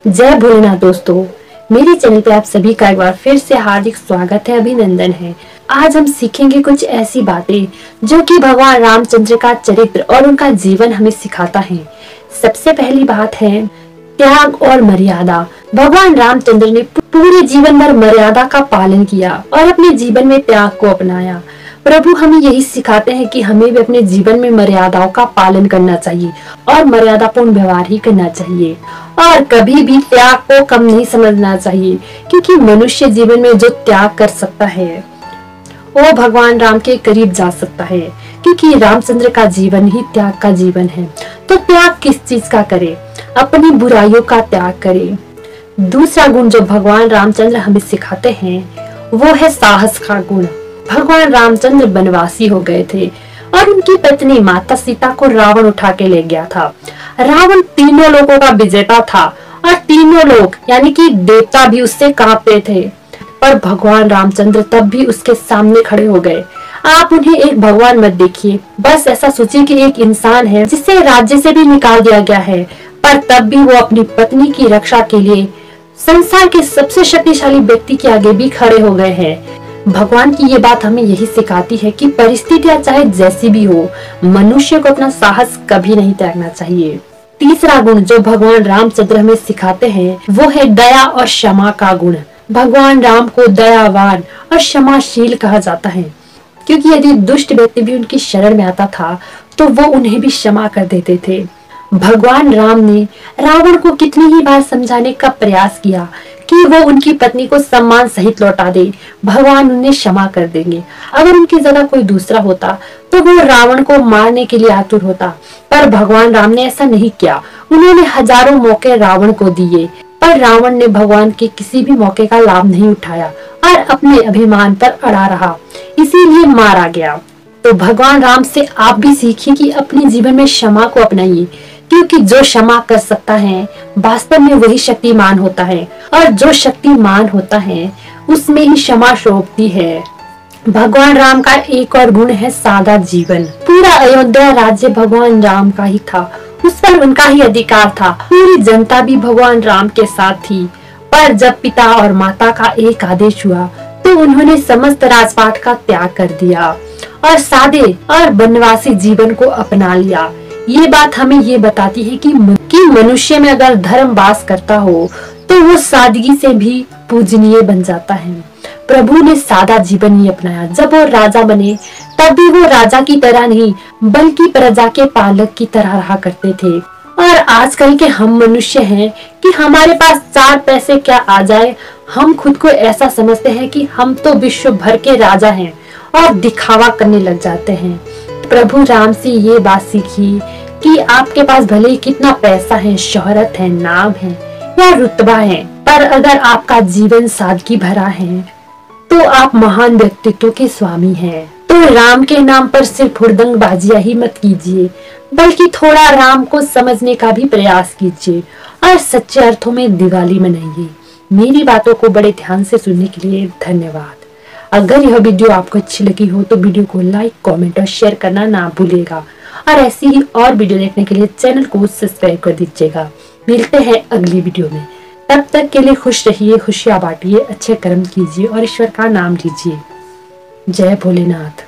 जय भोलेनाथ दोस्तों, मेरे चैनल पे आप सभी का एक बार फिर से हार्दिक स्वागत है, अभिनंदन है। आज हम सीखेंगे कुछ ऐसी बातें जो कि भगवान रामचंद्र का चरित्र और उनका जीवन हमें सिखाता है। सबसे पहली बात है त्याग और मर्यादा। भगवान रामचंद्र ने पूरे जीवन भर मर्यादा का पालन किया और अपने जीवन में त्याग को अपनाया। प्रभु हमें यही सिखाते हैं कि हमें भी अपने जीवन में मर्यादाओं का पालन करना चाहिए और मर्यादापूर्ण व्यवहार ही करना चाहिए और कभी भी त्याग को कम नहीं समझना चाहिए, क्योंकि मनुष्य जीवन में जो त्याग कर सकता है वो भगवान राम के करीब जा सकता है, क्योंकि रामचंद्र का जीवन ही त्याग का जीवन है। तो त्याग किस चीज का करे? अपनी बुराइयों का त्याग करे। दूसरा गुण जो भगवान रामचंद्र हमें सिखाते हैं वो है साहस का गुण। भगवान रामचंद्र वनवासी हो गए थे और उनकी पत्नी माता सीता को रावण उठा के ले गया था। रावण तीनों लोगों का विजेता था और तीनों लोग यानी कि देवता भी उससे कांपते थे, पर भगवान रामचंद्र तब भी उसके सामने खड़े हो गए। आप उन्हें एक भगवान मत देखिए, बस ऐसा सोचिए कि एक इंसान है जिसे राज्य से भी निकाल दिया गया है, पर तब भी वो अपनी पत्नी की रक्षा के लिए संसार के सबसे शक्तिशाली व्यक्ति के आगे भी खड़े हो गए हैं। भगवान की ये बात हमें यही सिखाती है कि परिस्थितियां चाहे जैसी भी हो, मनुष्य को अपना साहस कभी नहीं त्यागना चाहिए। तीसरा गुण जो भगवान रामचंद्र हमें सिखाते हैं वो है दया और क्षमा का गुण। भगवान राम को दयावान और क्षमाशील कहा जाता है, क्योंकि यदि दुष्ट व्यक्ति भी उनकी शरण में आता था तो वो उन्हें भी क्षमा कर देते थे। भगवान राम ने रावण को कितनी ही बार समझाने का प्रयास किया कि वो उनकी पत्नी को सम्मान सहित लौटा दे, भगवान उन्हें क्षमा कर देंगे। अगर उनकी जगह कोई दूसरा होता तो वो रावण को मारने के लिए आतुर होता, पर भगवान राम ने ऐसा नहीं किया। उन्होंने हजारों मौके रावण को दिए, पर रावण ने भगवान के किसी भी मौके का लाभ नहीं उठाया और अपने अभिमान पर अड़ा रहा, इसीलिए मारा गया। तो भगवान राम से आप भी सीखिए कि अपने जीवन में क्षमा को अपनाइए, क्योंकि जो क्षमा कर सकता है वास्तव में वही शक्तिमान होता है और जो शक्तिमान होता है उसमें ही क्षमा शोभती है। भगवान राम का एक और गुण है सादा जीवन। पूरा अयोध्या राज्य भगवान राम का ही था, उस पर उनका ही अधिकार था। पूरी जनता भी भगवान राम के साथ थी, पर जब पिता और माता का एक आदेश हुआ तो उन्होंने समस्त राजपाट का त्याग कर दिया और सादे और वनवासी जीवन को अपना लिया। ये बात हमें ये बताती है कि मनुष्य में अगर धर्म वास करता हो तो वो सादगी से भी पूजनीय बन जाता है। प्रभु ने सादा जीवन ही अपनाया। जब वो राजा बने तब भी वो राजा की तरह नहीं बल्कि प्रजा के पालक की तरह रहा करते थे। और आजकल के हम मनुष्य हैं कि हमारे पास 4 पैसे क्या आ जाए, हम खुद को ऐसा समझते हैं कि हम तो विश्व भर के राजा हैं और दिखावा करने लग जाते हैं। प्रभु राम से ये बात सीखी कि आपके पास भले ही कितना पैसा है, शोहरत है, नाम है या रुतबा है, पर अगर आपका जीवन सादगी भरा है तो आप महान व्यक्तित्व के स्वामी हैं। तो राम के नाम पर सिर्फ हुड़दंगबाजियां ही मत कीजिए, बल्कि थोड़ा राम को समझने का भी प्रयास कीजिए और सच्चे अर्थों में दिवाली मनाइए। मेरी बातों को बड़े ध्यान से सुनने के लिए धन्यवाद। अगर यह वीडियो आपको अच्छी लगी हो तो वीडियो को लाइक, कमेंट और शेयर करना ना भूलिएगा और ऐसी ही और वीडियो देखने के लिए चैनल को सब्सक्राइब कर दीजिएगा। मिलते हैं अगली वीडियो में, तब तक के लिए खुश रहिए, खुशियां बांटिए, अच्छे कर्म कीजिए और ईश्वर का नाम लीजिए। जय भोलेनाथ।